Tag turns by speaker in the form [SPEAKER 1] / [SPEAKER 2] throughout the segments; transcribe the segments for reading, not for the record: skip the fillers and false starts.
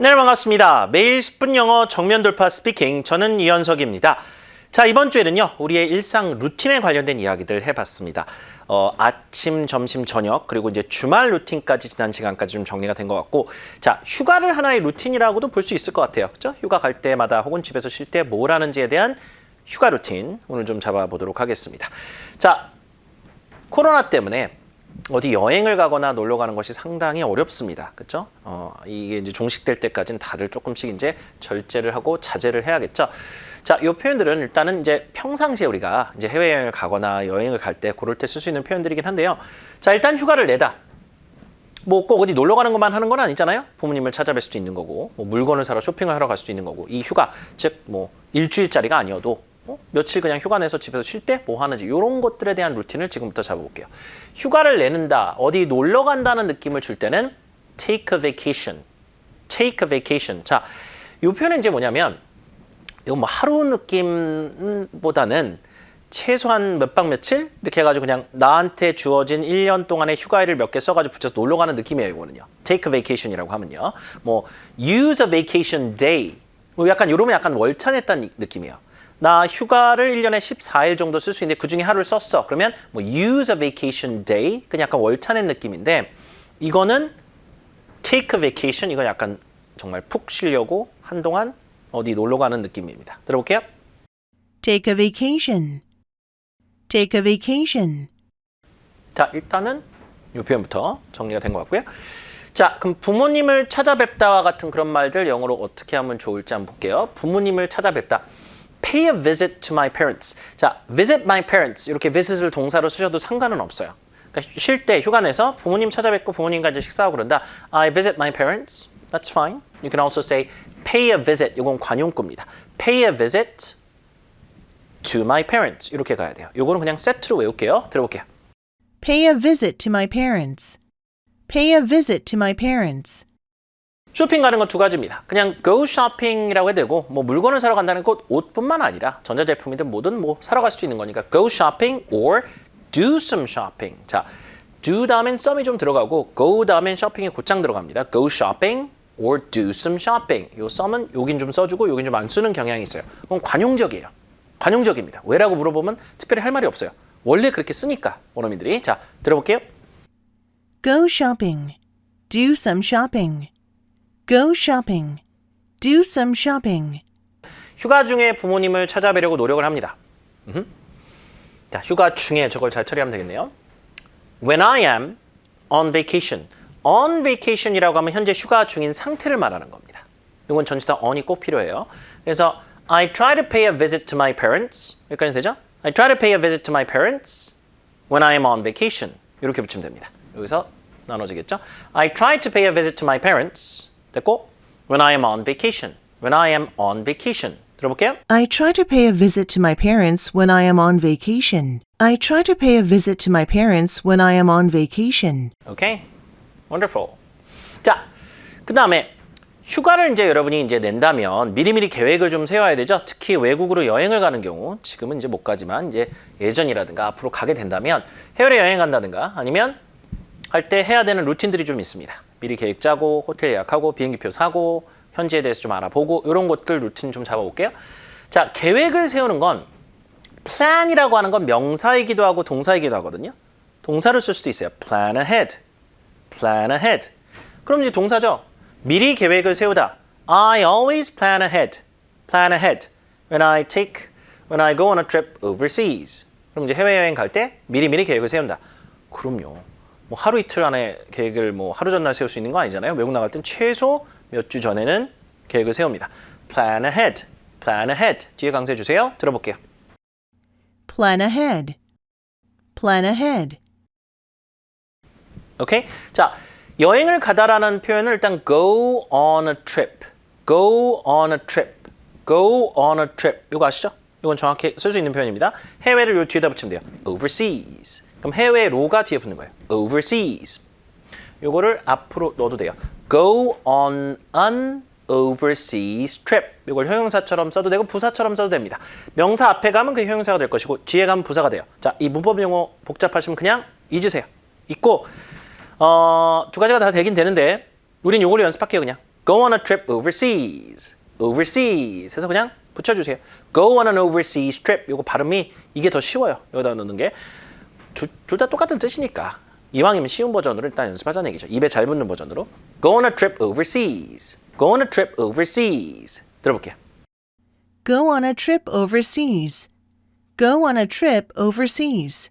[SPEAKER 1] 네, 반갑습니다. 매일 10분 영어 정면 돌파 스피킹. 저는 이현석입니다. 자, 이번 주에는요, 우리의 일상 루틴에 관련된 이야기들 해봤습니다. 아침, 점심, 저녁, 그리고 이제 주말 루틴까지 지난 시간까지 좀 정리가 된 것 같고, 자, 휴가를 하나의 루틴이라고도 볼 수 있을 것 같아요. 그죠? 휴가 갈 때마다 혹은 집에서 쉴 때 뭘 하는지에 대한 휴가 루틴 오늘 좀 잡아보도록 하겠습니다. 자, 코로나 때문에 어디 여행을 가거나 놀러 가는 것이 상당히 어렵습니다. 그렇죠? 이게 이제 종식될 때까지는 다들 조금씩 이제 절제를 하고 자제를 해야겠죠. 자, 이 표현들은 일단은 이제 평상시에 우리가 이제 해외여행을 가거나 여행을 갈 때 그럴 때 쓸 수 있는 표현들이긴 한데요. 자, 일단 휴가를 내다. 뭐 꼭 어디 놀러 가는 것만 하는 건 아니잖아요. 부모님을 찾아뵐 수도 있는 거고, 뭐 물건을 사러 쇼핑을 하러 갈 수도 있는 거고, 이 휴가, 즉 뭐 일주일짜리가 아니어도 며칠 그냥 휴가 내서 집에서 쉴 때 뭐 하는지 이런 것들에 대한 루틴을 지금부터 잡아볼게요. 휴가를 내는다, 어디 놀러 간다는 느낌을 줄 때는 take a vacation. take a vacation. 자, 이 표현은 이제 뭐냐면 이거 뭐 하루 느낌보다는 최소한 몇 박 며칠 이렇게 해가지고 그냥 나한테 주어진 1년 동안의 휴가일을 몇 개 써가지고 붙여서 놀러 가는 느낌이에요, 이거는요. take a vacation이라고 하면요. 뭐 use a vacation day. 뭐 약간 이러면 약간 월차 냈다는 느낌이에요. 나 휴가를 1년에 14일 정도 쓸 수 있는데 그중에 하루를 썼어. 그러면 뭐 use a vacation day. 그냥 약간 월차 낸 느낌인데 이거는 take a vacation. 이건 약간 정말 푹 쉬려고 한동안 어디 놀러 가는 느낌입니다. 들어볼게요.
[SPEAKER 2] Take a vacation. Take a vacation.
[SPEAKER 1] 자, 일단은 이 표현부터 정리가 된 것 같고요. 자, 그럼 부모님을 찾아뵙다와 같은 그런 말들 영어로 어떻게 하면 좋을지 한번 볼게요. 부모님을 찾아뵙다. Pay a visit to my parents. 자, visit my parents. 이렇게 visit을 동사로 쓰셔도 상관은 없어요. 그러니까 쉴 때 휴가 내서 부모님 찾아뵙고 부모님과 이제 식사하고 그런다. I visit my parents. That's fine. You can also say pay a visit. 이건 관용구입니다. Pay a visit to my parents. 이렇게 가야 돼요. 이거는 그냥 세트로 외울게요. 들어볼게요.
[SPEAKER 2] Pay a visit to my parents. Pay a visit to my parents.
[SPEAKER 1] 쇼핑 가는 건 두 가지입니다. 그냥 go shopping이라고 해도 되고 뭐 물건을 사러 간다는 것 옷뿐만 아니라 전자제품이든 뭐든 뭐 사러 갈 수도 있는 거니까 go shopping or do some shopping. 자, do 다음엔 some이 좀 들어가고 go 다음엔 shopping이 곧장 들어갑니다. go shopping or do some shopping. 요 some은 여긴 좀 써주고 여긴 좀 안 쓰는 경향이 있어요. 그건 관용적이에요. 관용적입니다. 왜라고 물어보면 특별히 할 말이 없어요. 원래 그렇게 쓰니까 원어민들이. 자, 들어볼게요.
[SPEAKER 2] Go shopping. Do some shopping. Go shopping. Do some shopping.
[SPEAKER 1] 휴가 중에 부모님을 찾아뵈려고 노력을 합니다. 자, 휴가 중에 저걸 잘 처리하면 되겠네요. When I am on vacation. on vacation이라고 하면 현재 휴가 중인 상태를 말하는 겁니다. 이건 전치사 on이 꼭 필요해요. 그래서 I try to pay a visit to my parents. 여기까지 되죠? I try to pay a visit to my parents when I am on vacation. 이렇게 붙이면 됩니다. 여기서 나눠지겠죠? I try to pay a visit to my parents. 됐고, when I am on vacation. When I am on vacation. 들어볼게요.
[SPEAKER 2] I try to pay a visit to my parents when I am on vacation. I try to pay a visit to my parents when I am on vacation.
[SPEAKER 1] Okay? Wonderful. 자, 그 다음에 휴가를 이제 여러분이 이제 낸다면 미리미리 계획을 좀 세워야 되죠. 특히 외국으로 여행을 가는 경우, 지금은 이제 못 가지만 이제 예전이라든가 앞으로 가게 된다면 해외 여행 간다든가 아니면 할 때 해야 되는 루틴들이 좀 있습니다. 미리 계획 짜고 호텔 예약하고 비행기표 사고 현지에 대해서 좀 알아보고 이런 것들 루틴 좀 잡아볼게요. 자, 계획을 세우는 건 plan이라고 하는 건 명사이기도 하고 동사이기도 하거든요. 동사를 쓸 수도 있어요. plan ahead. plan ahead. 그럼 이제 동사죠. 미리 계획을 세우다. I always plan ahead. plan ahead. When I go on a trip overseas. 그럼 이제 해외여행 갈 때 미리미리 계획을 세운다. 그럼요. 뭐 하루 이틀 안에 계획을 뭐 하루 전날 세울 수 있는 거 아니잖아요. 외국 나갈 땐 최소 몇 주 전에는 계획을 세웁니다. plan ahead. plan ahead. 뒤에 강조해 주세요. 들어볼게요.
[SPEAKER 2] Plan ahead. Plan ahead.
[SPEAKER 1] 오케이? 자, 여행을 가다라는 표현을 일단 go on a trip. go on a trip. go on a trip. 이거 아시죠? 이건 정확히 쓸 수 있는 표현입니다. 해외를 요 뒤에다 붙이면 돼요. overseas. 그럼 해외로가 뒤에 붙는 거예요. overseas. 요거를 앞으로 넣어도 돼요. go on an overseas trip. 이걸 형용사처럼 써도 되고 부사처럼 써도 됩니다. 명사 앞에 가면 그 형용사가 될 것이고 뒤에 가면 부사가 돼요. 자, 이 문법 용어 복잡하시면 그냥 잊으세요. 잊고 두 가지가 다 되긴 되는데 우린 요걸 연습할게요. 그냥 Go on a trip overseas. Overseas 해서 그냥 붙여주세요. Go on an overseas trip. 요거 발음이 이게 더 쉬워요. 여기다 넣는 게. 둘 다 똑같은 뜻이니까. 이왕이면 쉬운 버전으로 일단 연습하자는 얘기죠. 입에 잘 붙는 버전으로. Go on a trip overseas. Go on a trip overseas. 들어볼게요.
[SPEAKER 2] Go on a trip overseas. Go on a trip overseas.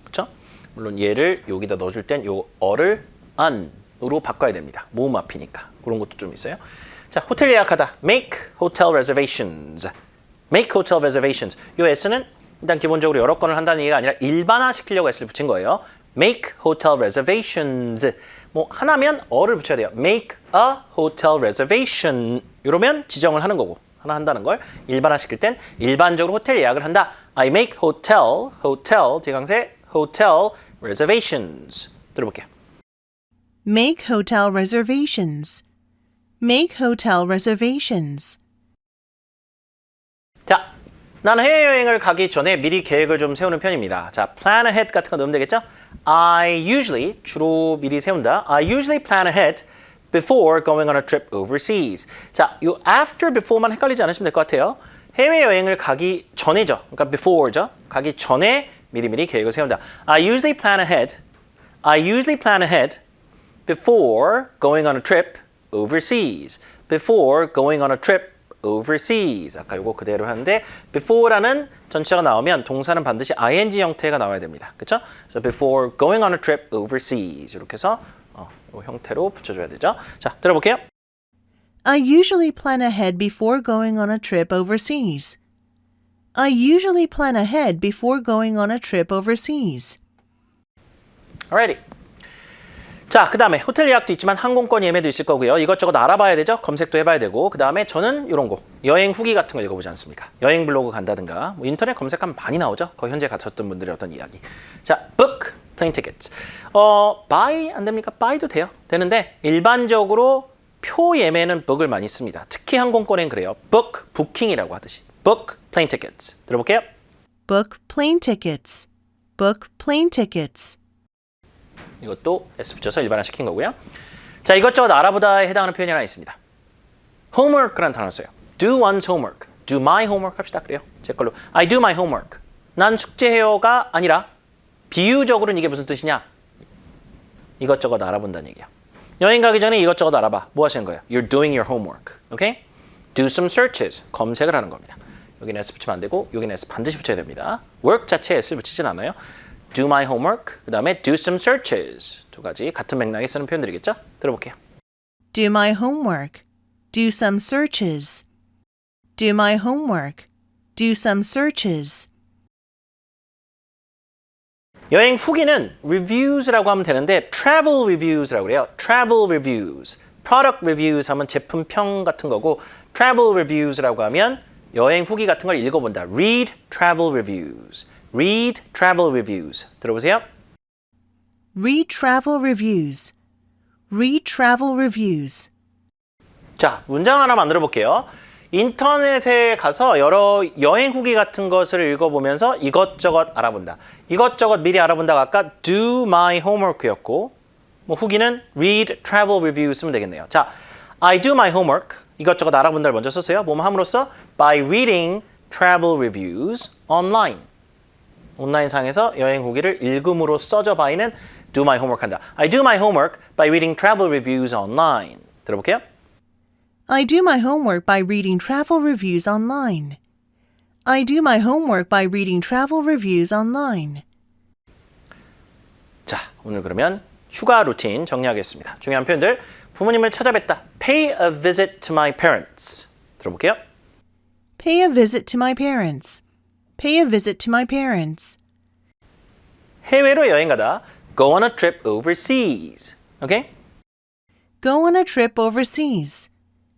[SPEAKER 1] 그렇죠? 물론 얘를 여기다 넣어줄 땐 요 어를 on으로 바꿔야 됩니다. 모음 앞이니까. 그런 것도 좀 있어요. 자, 호텔 예약하다. Make hotel reservations. Make hotel reservations. 요 s는 일단 기본적으로 여러 건을 한다는 얘기가 아니라 일반화시키려고 s를 붙인 거예요. Make hotel reservations. 뭐 하나면 어를 붙여야 돼요. Make a hotel reservation. 이러면 지정을 하는 거고 하나 한다는 걸 일반화시킬 땐 일반적으로 호텔 예약을 한다. I make hotel 뒤강세 hotel reservations. 들어볼게요.
[SPEAKER 2] Make hotel reservations. Make hotel reservations.
[SPEAKER 1] 자, 나는 해외여행을 가기 전에 미리 계획을 좀 세우는 편입니다. 자, plan ahead 같은 거 넣으면 되겠죠? I usually, 주로 미리 세운다. I usually plan ahead before going on a trip overseas. 자, 요 after, before만 헷갈리지 않으시면 될 것 같아요. 해외여행을 가기 전에죠. 그러니까 before죠. 가기 전에 미리미리 계획을 세운다. I usually plan ahead. I usually plan ahead before going on a trip overseas. Before going on a trip overseas. 아까 요거 그대로 하는데 before라는 전체가 나오면 동사는 반드시 ing 형태가 나와야 됩니다. 그렇죠? 그래서 before going on a trip overseas. 이렇게 해서 이 형태로 붙여줘야 되죠. 자, 들어볼게요.
[SPEAKER 2] I usually plan ahead before going on a trip overseas. I usually plan ahead before going on a trip overseas.
[SPEAKER 1] Alrighty. 자, 그 다음에 호텔 예약도 있지만 항공권 예매도 있을 거고요. 이것저것 알아봐야 되죠. 검색도 해봐야 되고. 그 다음에 저는 이런 거 여행 후기 같은 거 읽어보지 않습니까? 여행 블로그 간다든가 뭐 인터넷 검색하면 많이 나오죠. 거기 현재 갇혔던 분들의 어떤 이야기. 자, book plane tickets. buy 안 됩니까? buy도 돼요. 되는데 일반적으로 표 예매는 book을 많이 씁니다. 특히 항공권엔 그래요. book, 부킹이라고 하듯이. book plane tickets. 들어볼게요.
[SPEAKER 2] Book plane tickets. Book plane tickets.
[SPEAKER 1] 이것도 S 붙여서 일반화시킨 거고요. 자, 이것저것 알아보다에 해당하는 표현이 하나 있습니다. homework라는 단어 써요. do one's homework. do my homework 합시다. 그래요. 제 걸로 I do my homework. 난 숙제해요가 아니라 비유적으로는 이게 무슨 뜻이냐? 이것저것 알아본다는 얘기야. 여행 가기 전에 이것저것 알아봐. 뭐 하시는 거예요? You're doing your homework. Okay? Do some searches. 검색을 하는 겁니다. 여기는 S 붙이면 안 되고 여기는 S 반드시 붙여야 됩니다. work 자체에 S를 붙이진 않아요. Do my homework. 그 다음에 do some searches. 두 가지 같은 맥락에 쓰는 표현들이겠죠? 들어볼게요.
[SPEAKER 2] Do my homework. Do some searches. Do my homework. Do some searches.
[SPEAKER 1] 여행 후기는 reviews라고 하면 되는데 travel reviews라고 그래요. travel reviews. product reviews 하면 제품 평 같은 거고 travel reviews라고 하면 여행 후기 같은 걸 읽어본다. read travel reviews. read travel reviews. 들어보세요.
[SPEAKER 2] Read travel reviews. Read travel reviews.
[SPEAKER 1] 자, 문장 하나 만들어 볼게요. 인터넷에 가서 여러 여행 후기 같은 것을 읽어보면서 이것저것 알아본다. 이것저것 미리 알아본다가 아까 do my homework였고 뭐 후기는 read travel reviews 쓰면 되겠네요. 자, I do my homework. 이것저것 알아본다를 먼저 썼어요. 뭐뭐 함으로써 by reading travel reviews online. 온라인상에서 여행 후기를 읽음으로 써져 by는 do my homework 한다. I do my homework by reading travel reviews online. 들어볼게요.
[SPEAKER 2] I do my homework by reading travel reviews online. I do my homework by reading travel reviews online.
[SPEAKER 1] 자, 오늘 그러면 휴가 루틴 정리하겠습니다. 중요한 표현들. 부모님을 찾아뵙다. Pay a visit to my parents. 들어볼게요.
[SPEAKER 2] Pay a visit to my parents. Pay a visit to my parents.
[SPEAKER 1] 해외로 여행 가다. Go on a trip overseas. 오케이?
[SPEAKER 2] Go on a trip overseas.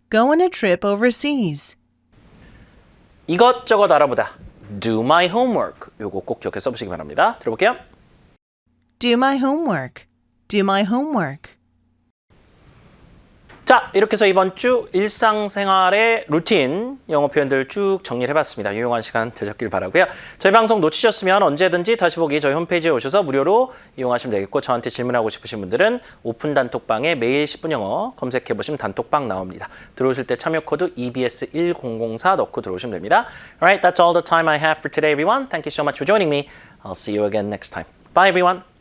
[SPEAKER 2] Go on a trip overseas.
[SPEAKER 1] 이것저것 알아보다. Do my homework. 요거 꼭 기억해 써보시기 바랍니다. 들어볼게요.
[SPEAKER 2] Do my homework. Do my homework.
[SPEAKER 1] 자, 이렇게 해서 이번 주 일상생활의 루틴 영어 표현들 쭉 정리를 해봤습니다. 유용한 시간 되셨길 바라고요. 저희 방송 놓치셨으면 언제든지 다시 보기 저희 홈페이지에 오셔서 무료로 이용하시면 되겠고 저한테 질문하고 싶으신 분들은 오픈 단톡방에 매일 10분 영어 검색해보시면 단톡방 나옵니다. 들어오실 때 참여 코드 EBS1004 넣고 들어오시면 됩니다. Alright, that's all the time I have for today, everyone. Thank you so much for joining me. I'll see you again next time. Bye, everyone.